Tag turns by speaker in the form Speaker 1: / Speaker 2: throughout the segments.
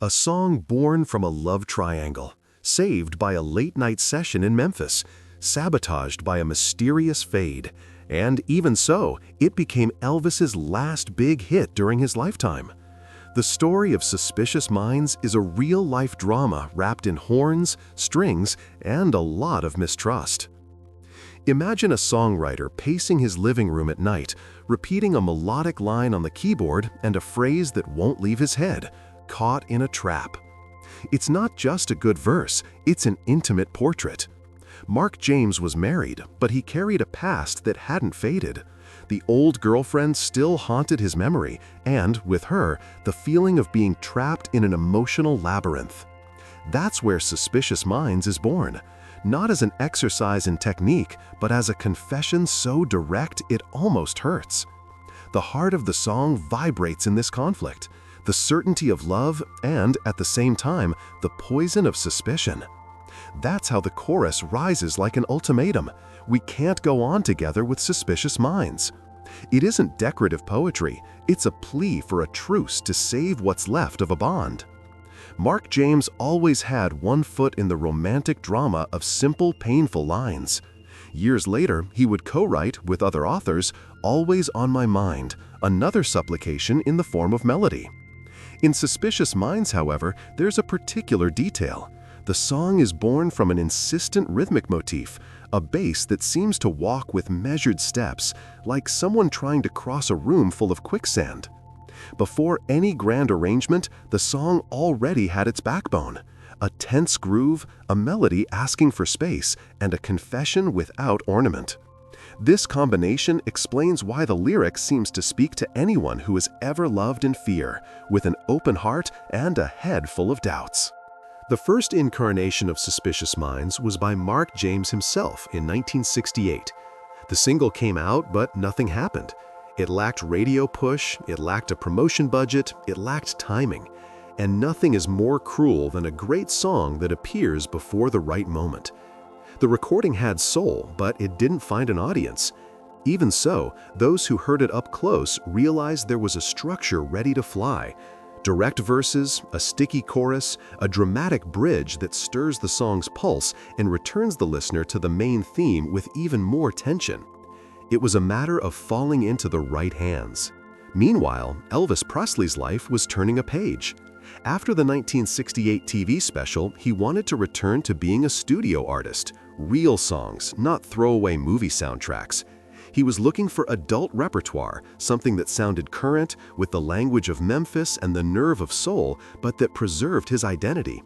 Speaker 1: A song born from a love triangle, saved by a late-night session in Memphis, sabotaged by a mysterious fade, and even so, it became Elvis's last big hit during his lifetime. The story of Suspicious Minds is a real-life drama wrapped in horns, strings, and a lot of mistrust. Imagine a songwriter pacing his living room at night, repeating a melodic line on the keyboard and a phrase that won't leave his head, caught in a trap. It's not just a good verse, it's an intimate portrait. Mark James was married, but he carried a past that hadn't faded. The old girlfriend still haunted his memory, and, with her, the feeling of being trapped in an emotional labyrinth. That's where Suspicious Minds is born, not as an exercise in technique, but as a confession so direct it almost hurts. The heart of the song vibrates in this conflict, the certainty of love and, at the same time, the poison of suspicion. That's how the chorus rises like an ultimatum. We can't go on together with suspicious minds. It isn't decorative poetry, it's a plea for a truce to save what's left of a bond. Mark James always had one foot in the romantic drama of simple, painful lines. Years later, he would co-write, with other authors, Always on My Mind, another supplication in the form of melody. In Suspicious Minds, however, there's a particular detail. The song is born from an insistent rhythmic motif, a bass that seems to walk with measured steps, like someone trying to cross a room full of quicksand. Before any grand arrangement, the song already had its backbone. A tense groove, a melody asking for space, and a confession without ornament. This combination explains why the lyric seems to speak to anyone who has ever loved in fear, with an open heart and a head full of doubts. The first incarnation of Suspicious Minds was by Mark James himself in 1968. The single came out, but nothing happened. It lacked radio push, it lacked a promotion budget, it lacked timing. And nothing is more cruel than a great song that appears before the right moment. The recording had soul, but it didn't find an audience. Even so, those who heard it up close realized there was a structure ready to fly. Direct verses, a sticky chorus, a dramatic bridge that stirs the song's pulse and returns the listener to the main theme with even more tension. It was a matter of falling into the right hands. Meanwhile, Elvis Presley's life was turning a page. After the 1968 TV special, he wanted to return to being a studio artist, real songs, not throwaway movie soundtracks. He was looking for adult repertoire, something that sounded current, with the language of Memphis and the nerve of soul, but that preserved his identity.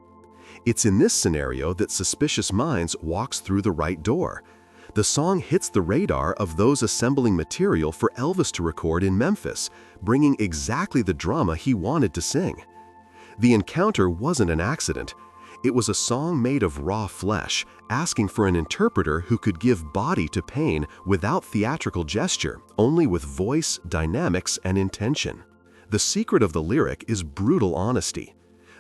Speaker 1: It's in this scenario that Suspicious Minds walks through the right door. The song hits the radar of those assembling material for Elvis to record in Memphis, bringing exactly the drama he wanted to sing. The encounter wasn't an accident. It was a song made of raw flesh, asking for an interpreter who could give body to pain without theatrical gesture, only with voice, dynamics, and intention. The secret of the lyric is brutal honesty.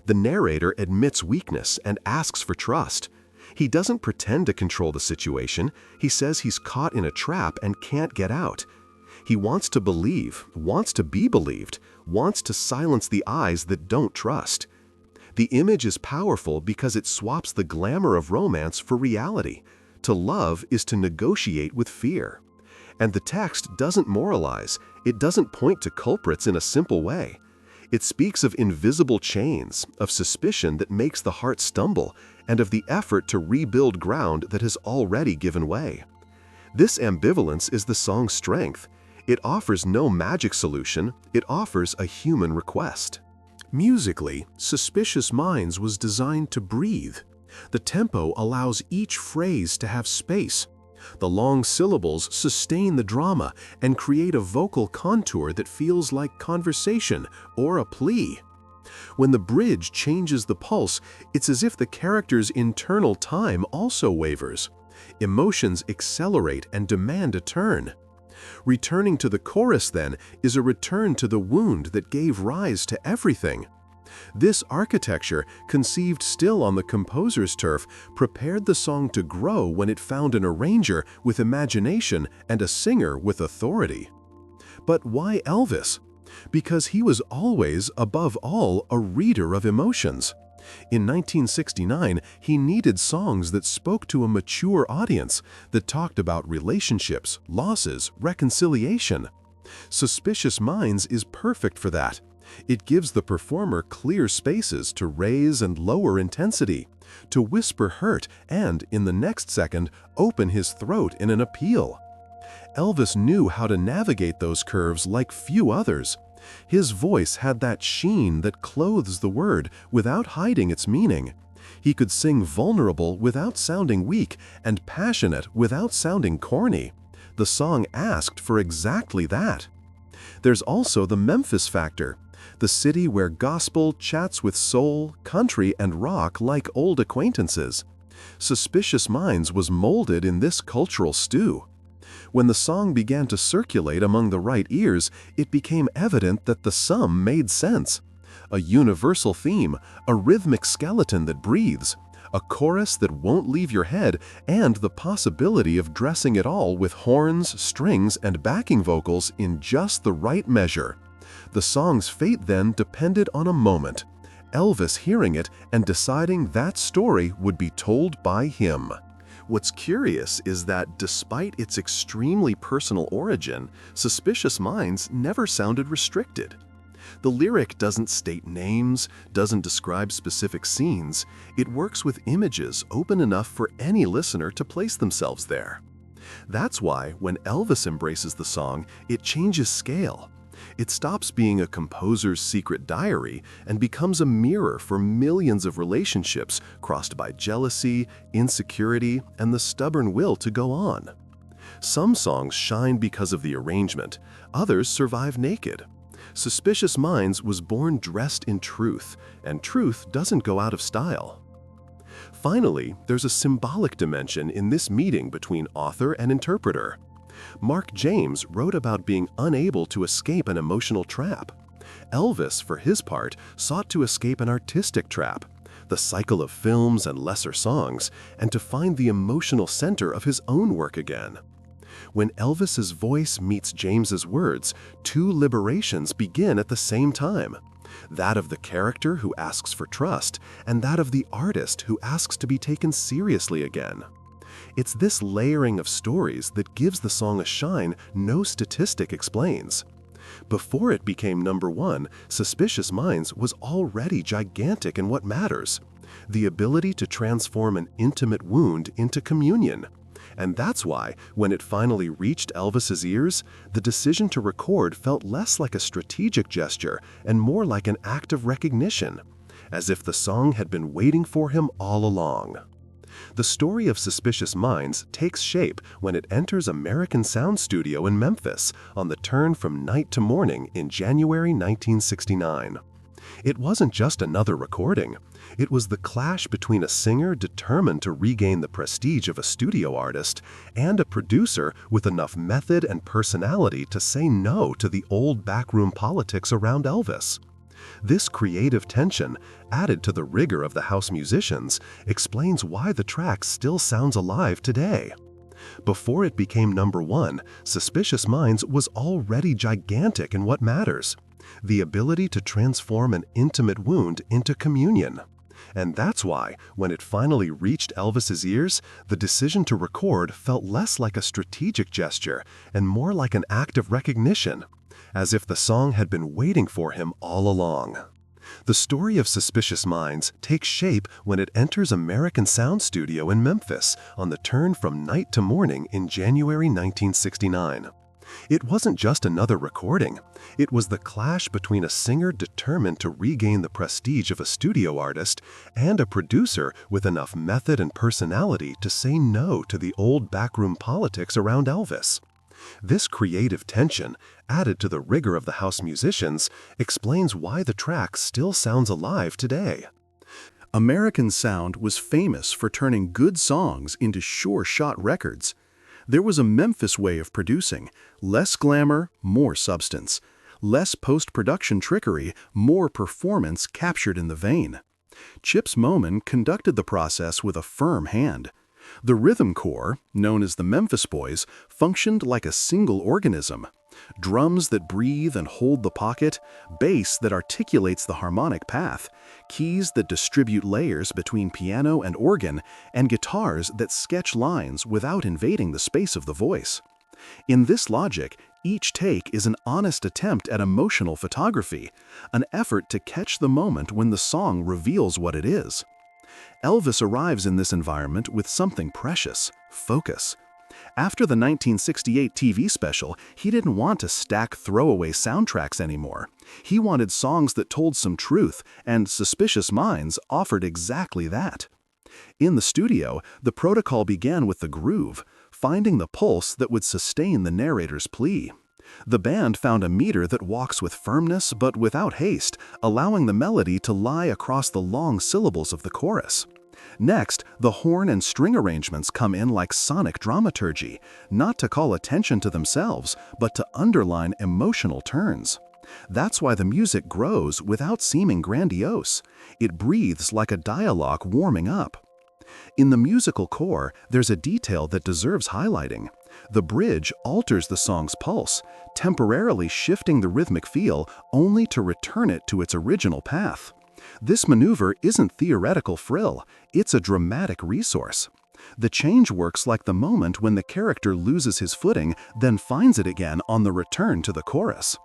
Speaker 1: The narrator admits weakness and asks for trust. He doesn't pretend to control the situation. He says he's caught in a trap and can't get out. He wants to believe, wants to be believed, wants to silence the eyes that don't trust. The image is powerful because it swaps the glamour of romance for reality. To love is to negotiate with fear. And the text doesn't moralize. It doesn't point to culprits in a simple way. It speaks of invisible chains, of suspicion that makes the heart stumble, and of the effort to rebuild ground that has already given way. This ambivalence is the song's strength. It offers no magic solution, it offers a human request. Musically, Suspicious Minds was designed to breathe. The tempo allows each phrase to have space. The long syllables sustain the drama and create a vocal contour that feels like conversation or a plea. When the bridge changes the pulse, it's as if the character's internal time also wavers. Emotions accelerate and demand a turn. Returning to the chorus, then, is a return to the wound that gave rise to everything. This architecture, conceived still on the composer's turf, prepared the song to grow when it found an arranger with imagination and a singer with authority. But why Elvis? Because he was always, above all, a reader of emotions. In 1969, he needed songs that spoke to a mature audience, that talked about relationships, losses, reconciliation. Suspicious Minds is perfect for that. It gives the performer clear spaces to raise and lower intensity, to whisper hurt and, in the next second, open his throat in an appeal. Elvis knew how to navigate those curves like few others. His voice had that sheen that clothes the word without hiding its meaning. He could sing vulnerable without sounding weak and passionate without sounding corny. The song asked for exactly that. There's also the Memphis factor, the city where gospel chats with soul, country, and rock like old acquaintances. Suspicious Minds was molded in this cultural stew. When the song began to circulate among the right ears, it became evident that the sum made sense. A universal theme, a rhythmic skeleton that breathes, a chorus that won't leave your head, and the possibility of dressing it all with horns, strings, and backing vocals in just the right measure. The song's fate then depended on a moment, Elvis hearing it and deciding that story would be told by him. What's curious is that despite its extremely personal origin, Suspicious Minds never sounded restricted. The lyric doesn't state names, doesn't describe specific scenes. It works with images open enough for any listener to place themselves there. That's why when Elvis embraces the song, it changes scale. It stops being a composer's secret diary and becomes a mirror for millions of relationships crossed by jealousy, insecurity, and the stubborn will to go on. Some songs shine because of the arrangement, others survive naked. Suspicious Minds was born dressed in truth, and truth doesn't go out of style. Finally, there's a symbolic dimension in this meeting between author and interpreter. Mark James wrote about being unable to escape an emotional trap. Elvis, for his part, sought to escape an artistic trap, the cycle of films and lesser songs, and to find the emotional center of his own work again. When Elvis's voice meets James's words, two liberations begin at the same time. That of the character who asks for trust, and that of the artist who asks to be taken seriously again. It's this layering of stories that gives the song a shine no statistic explains. Before it became #1, Suspicious Minds was already gigantic in what matters: the ability to transform an intimate wound into communion. And that's why, when it finally reached Elvis's ears, the decision to record felt less like a strategic gesture and more like an act of recognition, as if the song had been waiting for him all along. The story of Suspicious Minds takes shape when it enters American Sound Studio in Memphis on the turn from night to morning in January 1969. It wasn't just another recording. It was the clash between a singer determined to regain the prestige of a studio artist and a producer with enough method and personality to say no to the old backroom politics around Elvis. This creative tension, added to the rigor of the house musicians, explains why the track still sounds alive today. Before it became #1, Suspicious Minds was already gigantic in what matters: the ability to transform an intimate wound into communion. And that's why, when it finally reached Elvis's ears, the decision to record felt less like a strategic gesture and more like an act of recognition, as if the song had been waiting for him all along. The story of Suspicious Minds takes shape when it enters American Sound Studio in Memphis on the turn from night to morning in January 1969. It wasn't just another recording. It was the clash between a singer determined to regain the prestige of a studio artist and a producer with enough method and personality to say no to the old backroom politics around Elvis. This creative tension, added to the rigor of the house musicians, explains why the track still sounds alive today. American Sound was famous for turning good songs into sure-shot records. There was a Memphis way of producing: less glamour, more substance; less post-production trickery, more performance captured in the vein. Chips Moman conducted the process with a firm hand. The rhythm corps, known as the Memphis Boys, functioned like a single organism. Drums that breathe and hold the pocket, bass that articulates the harmonic path, keys that distribute layers between piano and organ, and guitars that sketch lines without invading the space of the voice. In this logic, each take is an honest attempt at emotional photography, an effort to catch the moment when the song reveals what it is. Elvis arrives in this environment with something precious: focus. After the 1968 TV special, he didn't want to stack throwaway soundtracks anymore. He wanted songs that told some truth, and Suspicious Minds offered exactly that. In the studio, the protocol began with the groove, finding the pulse that would sustain the narrator's plea. The band found a meter that walks with firmness but without haste, allowing the melody to lie across the long syllables of the chorus. Next, the horn and string arrangements come in like sonic dramaturgy, not to call attention to themselves, but to underline emotional turns. That's why the music grows without seeming grandiose. It breathes like a dialogue warming up. In the musical core, there's a detail that deserves highlighting. The bridge alters the song's pulse, temporarily shifting the rhythmic feel only to return it to its original path. This maneuver isn't theoretical frill, it's a dramatic resource. The change works like the moment when the character loses his footing, then finds it again on the return to the chorus.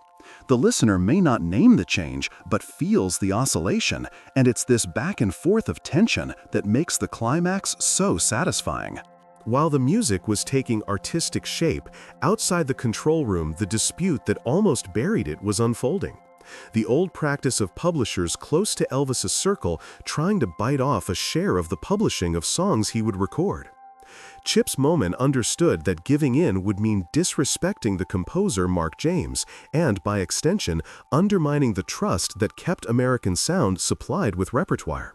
Speaker 1: The listener may not name the change, but feels the oscillation, and it's this back and forth of tension that makes the climax so satisfying. While the music was taking artistic shape, outside the control room, the dispute that almost buried it was unfolding. The old practice of publishers close to Elvis's circle trying to bite off a share of the publishing of songs he would record. Chips Moman understood that giving in would mean disrespecting the composer Mark James and, by extension, undermining the trust that kept American sound supplied with repertoire.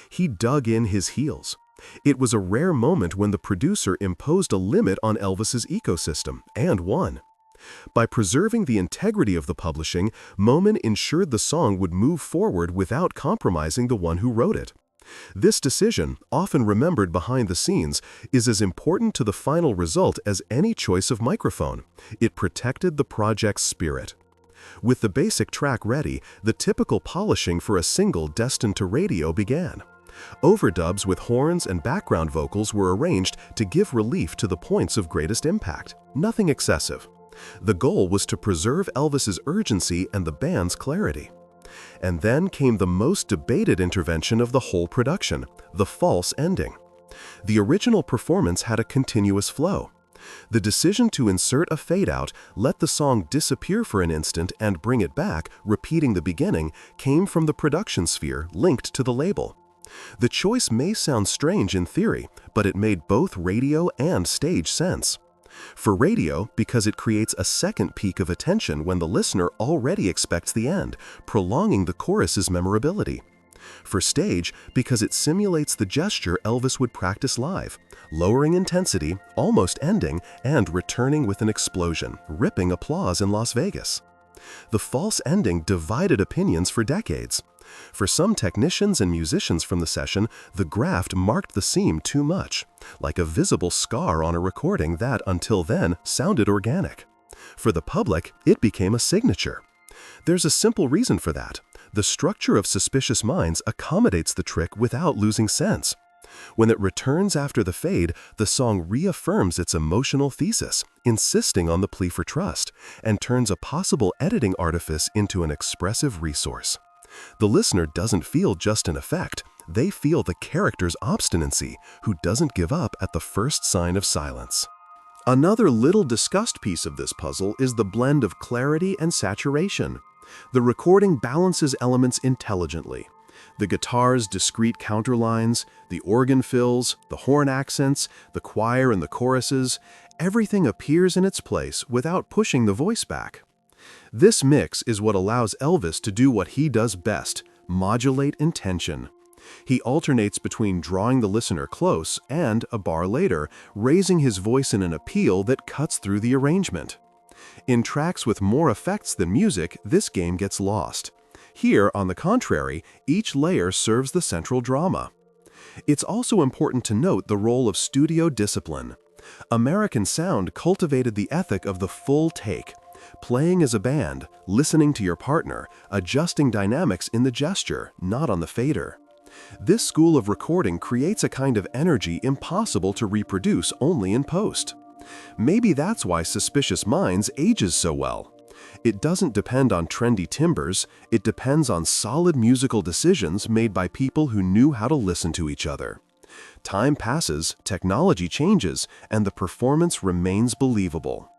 Speaker 1: He dug in his heels. It was a rare moment when the producer imposed a limit on Elvis's ecosystem, and won. By preserving the integrity of the publishing, Moman ensured the song would move forward without compromising the one who wrote it. This decision, often remembered behind the scenes, is as important to the final result as any choice of microphone. It protected the project's spirit. With the basic track ready, the typical polishing for a single destined to radio began. Overdubs with horns and background vocals were arranged to give relief to the points of greatest impact. Nothing excessive. The goal was to preserve Elvis's urgency and the band's clarity. And then came the most debated intervention of the whole production, the false ending. The original performance had a continuous flow. The decision to insert a fade-out, let the song disappear for an instant and bring it back, repeating the beginning, came from the production sphere linked to the label. The choice may sound strange in theory, but it made both radio and stage sense. For radio, because it creates a second peak of attention when the listener already expects the end, prolonging the chorus's memorability. For stage, because it simulates the gesture Elvis would practice live, lowering intensity, almost ending, and returning with an explosion, ripping applause in Las Vegas. The false ending divided opinions for decades. For some technicians and musicians from the session, the graft marked the seam too much, like a visible scar on a recording that, until then, sounded organic. For the public, it became a signature. There's a simple reason for that. The structure of Suspicious Minds accommodates the trick without losing sense. When it returns after the fade, the song reaffirms its emotional thesis, insisting on the plea for trust, and turns a possible editing artifice into an expressive resource. The listener doesn't feel just an effect, they feel the character's obstinacy, who doesn't give up at the first sign of silence. Another little discussed piece of this puzzle is the blend of clarity and saturation. The recording balances elements intelligently. The guitar's discrete counterlines, the organ fills, the horn accents, the choir and the choruses, everything appears in its place without pushing the voice back. This mix is what allows Elvis to do what he does best: modulate intention. He alternates between drawing the listener close and, a bar later, raising his voice in an appeal that cuts through the arrangement. In tracks with more effects than music, this game gets lost. Here, on the contrary, each layer serves the central drama. It's also important to note the role of studio discipline. American sound cultivated the ethic of the full take. Playing as a band, listening to your partner, adjusting dynamics in the gesture, not on the fader. This school of recording creates a kind of energy impossible to reproduce only in post. Maybe that's why Suspicious Minds ages so well. It doesn't depend on trendy timbres, it depends on solid musical decisions made by people who knew how to listen to each other. Time passes, technology changes, and the performance remains believable.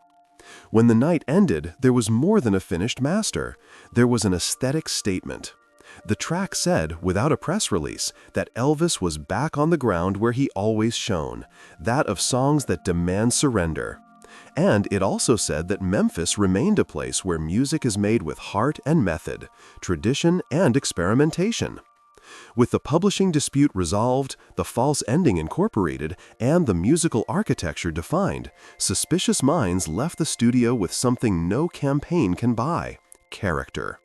Speaker 1: When the night ended, there was more than a finished master. There was an aesthetic statement. The track said, without a press release, that Elvis was back on the ground where he always shone, that of songs that demand surrender. And it also said that Memphis remained a place where music is made with heart and method, tradition and experimentation. With the publishing dispute resolved, the false ending incorporated, and the musical architecture defined, Suspicious Minds left the studio with something no campaign can buy: character.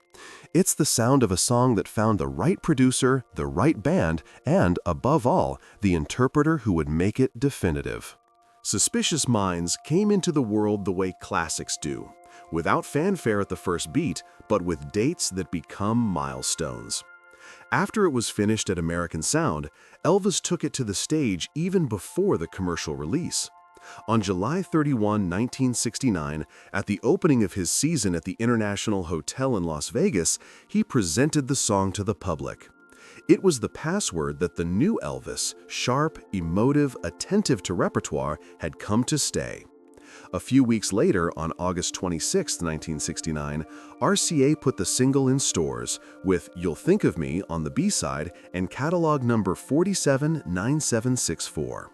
Speaker 1: It's the sound of a song that found the right producer, the right band, and, above all, the interpreter who would make it definitive. Suspicious Minds came into the world the way classics do, without fanfare at the first beat, but with dates that become milestones. After it was finished at American Sound, Elvis took it to the stage even before the commercial release. On July 31, 1969, at the opening of his season at the International Hotel in Las Vegas, he presented the song to the public. It was the password that the new Elvis, sharp, emotive, attentive to repertoire, had come to stay. A few weeks later, on August 26, 1969, RCA put the single in stores, with You'll Think of Me on the B-side and catalog number 479764.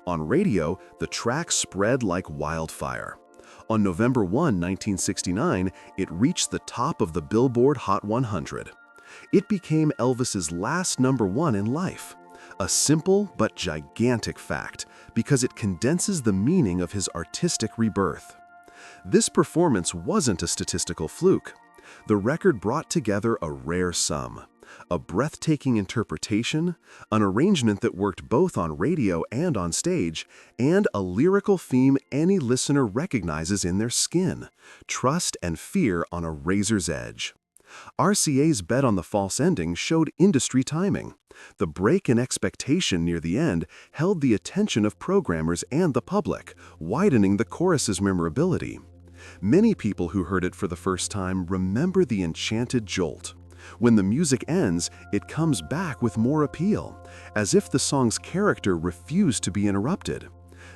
Speaker 1: On radio, the track spread like wildfire. On November 1, 1969, it reached the top of the Billboard Hot 100. It became Elvis's last #1 in life. A simple but gigantic fact, because it condenses the meaning of his artistic rebirth. This performance wasn't a statistical fluke. The record brought together a rare sum: a breathtaking interpretation, an arrangement that worked both on radio and on stage, and a lyrical theme any listener recognizes in their skin: trust and fear on a razor's edge. RCA's bet on the false ending showed industry timing. The break in expectation near the end held the attention of programmers and the public, widening the chorus's memorability. Many people who heard it for the first time remember the enchanted jolt. When the music ends, it comes back with more appeal, as if the song's character refused to be interrupted.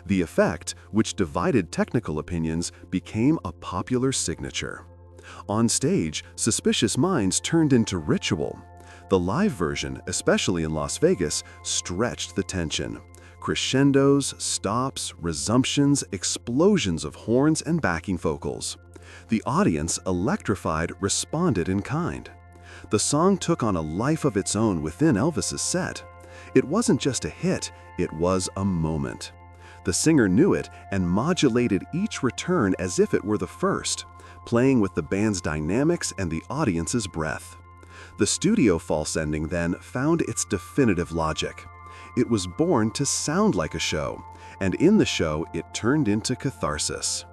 Speaker 1: The effect, which divided technical opinions, became a popular signature. On stage, Suspicious Minds turned into ritual. The live version, especially in Las Vegas, stretched the tension. Crescendos, stops, resumptions, explosions of horns and backing vocals. The audience, electrified, responded in kind. The song took on a life of its own within Elvis's set. It wasn't just a hit, it was a moment. The singer knew it and modulated each return as if it were the first, playing with the band's dynamics and the audience's breath. The studio false ending then found its definitive logic. It was born to sound like a show, and in the show it turned into catharsis.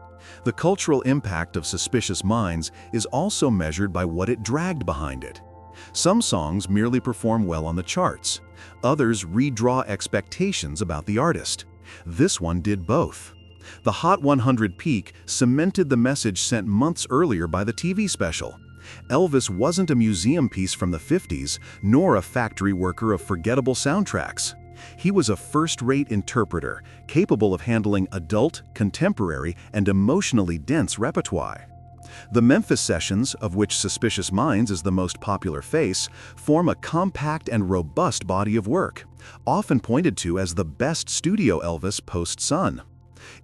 Speaker 1: The cultural impact of Suspicious Minds is also measured by what it dragged behind it. Some songs merely perform well on the charts. Others redraw expectations about the artist. This one did both. The Hot 100 peak cemented the message sent months earlier by the TV special. Elvis wasn't a museum piece from the 50s, nor a factory worker of forgettable soundtracks. He was a first-rate interpreter, capable of handling adult, contemporary, and emotionally dense repertoire. The Memphis sessions, of which Suspicious Minds is the most popular face, form a compact and robust body of work, often pointed to as the best studio Elvis post-Sun.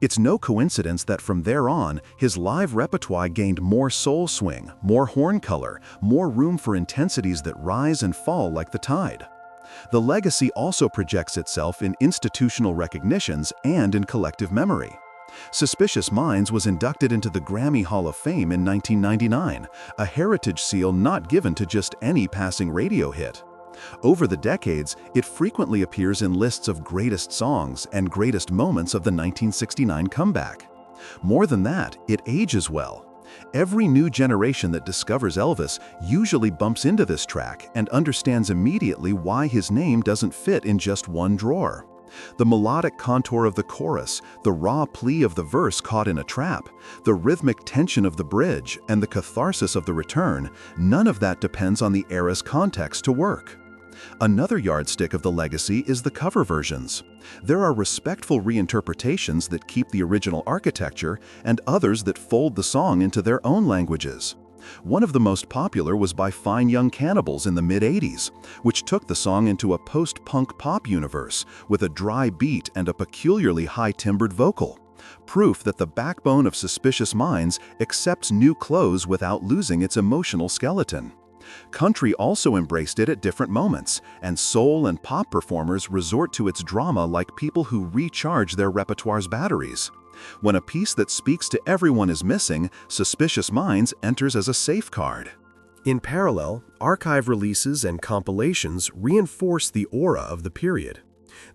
Speaker 1: It's no coincidence that from there on, his live repertoire gained more soul swing, more horn color, more room for intensities that rise and fall like the tide. The legacy also projects itself in institutional recognitions and in collective memory. Suspicious Minds was inducted into the Grammy Hall of Fame in 1999, a heritage seal not given to just any passing radio hit. Over the decades, it frequently appears in lists of greatest songs and greatest moments of the 1969 comeback. More than that, it ages well. Every new generation that discovers Elvis usually bumps into this track and understands immediately why his name doesn't fit in just one drawer. The melodic contour of the chorus, the raw plea of the verse caught in a trap, the rhythmic tension of the bridge, and the catharsis of the return, none of that depends on the era's context to work. Another yardstick of the legacy is the cover versions. There are respectful reinterpretations that keep the original architecture and others that fold the song into their own languages. One of the most popular was by Fine Young Cannibals in the mid-'80s, which took the song into a post-punk pop universe with a dry beat and a peculiarly high-timbered vocal. Proof that the backbone of Suspicious Minds accepts new clothes without losing its emotional skeleton. Country also embraced it at different moments, and soul and pop performers resort to its drama like people who recharge their repertoire's batteries. When a piece that speaks to everyone is missing, Suspicious Minds enters as a safeguard. In parallel, archive releases and compilations reinforce the aura of the period.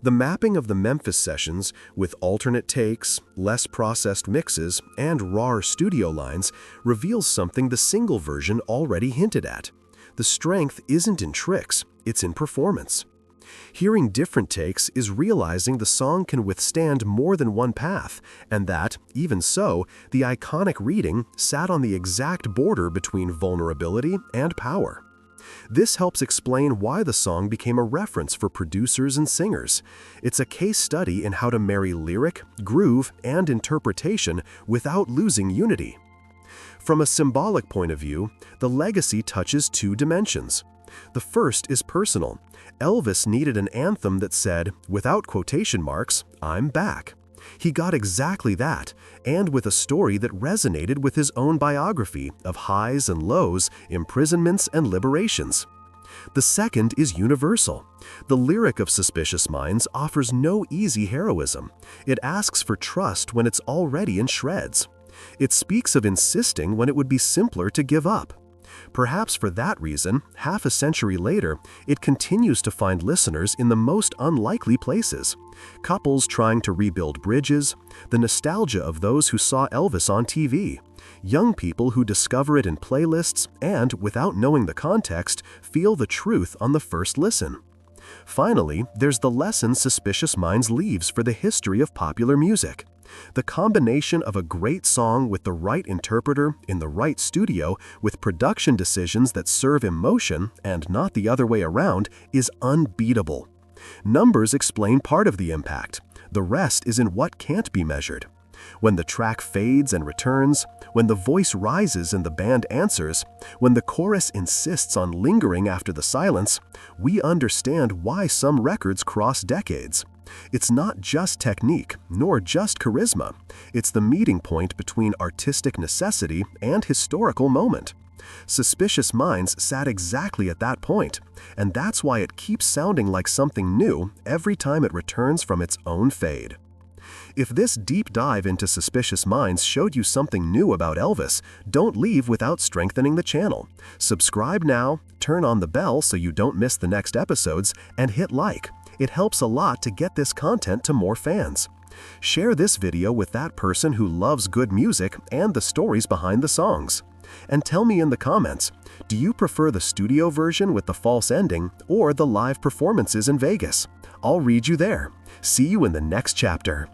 Speaker 1: The mapping of the Memphis sessions, with alternate takes, less processed mixes, and rawer studio lines, reveals something the single version already hinted at. The strength isn't in tricks, it's in performance. Hearing different takes is realizing the song can withstand more than one path, and that, even so, the iconic reading sat on the exact border between vulnerability and power. This helps explain why the song became a reference for producers and singers. It's a case study in how to marry lyric, groove, and interpretation without losing unity. From a symbolic point of view, the legacy touches two dimensions. The first is personal. Elvis needed an anthem that said, without quotation marks, "I'm back." He got exactly that, and with a story that resonated with his own biography of highs and lows, imprisonments and liberations. The second is universal. The lyric of Suspicious Minds offers no easy heroism. It asks for trust when it's already in shreds. It speaks of insisting when it would be simpler to give up. Perhaps for that reason, half a century later, it continues to find listeners in the most unlikely places. Couples trying to rebuild bridges, the nostalgia of those who saw Elvis on TV, young people who discover it in playlists and, without knowing the context, feel the truth on the first listen. Finally, there's the lesson Suspicious Minds leaves for the history of popular music. The combination of a great song with the right interpreter in the right studio with production decisions that serve emotion and not the other way around is unbeatable. Numbers explain part of the impact. The rest is in what can't be measured. When the track fades and returns, when the voice rises and the band answers, when the chorus insists on lingering after the silence, we understand why some records cross decades. It's not just technique, nor just charisma. It's the meeting point between artistic necessity and historical moment. Suspicious Minds sat exactly at that point, and that's why it keeps sounding like something new every time it returns from its own fade. If this deep dive into Suspicious Minds showed you something new about Elvis, don't leave without strengthening the channel. Subscribe now, turn on the bell so you don't miss the next episodes, and hit like. It helps a lot to get this content to more fans. Share this video with that person who loves good music and the stories behind the songs. And tell me in the comments, do you prefer the studio version with the false ending or the live performances in Vegas? I'll read you there. See you in the next chapter.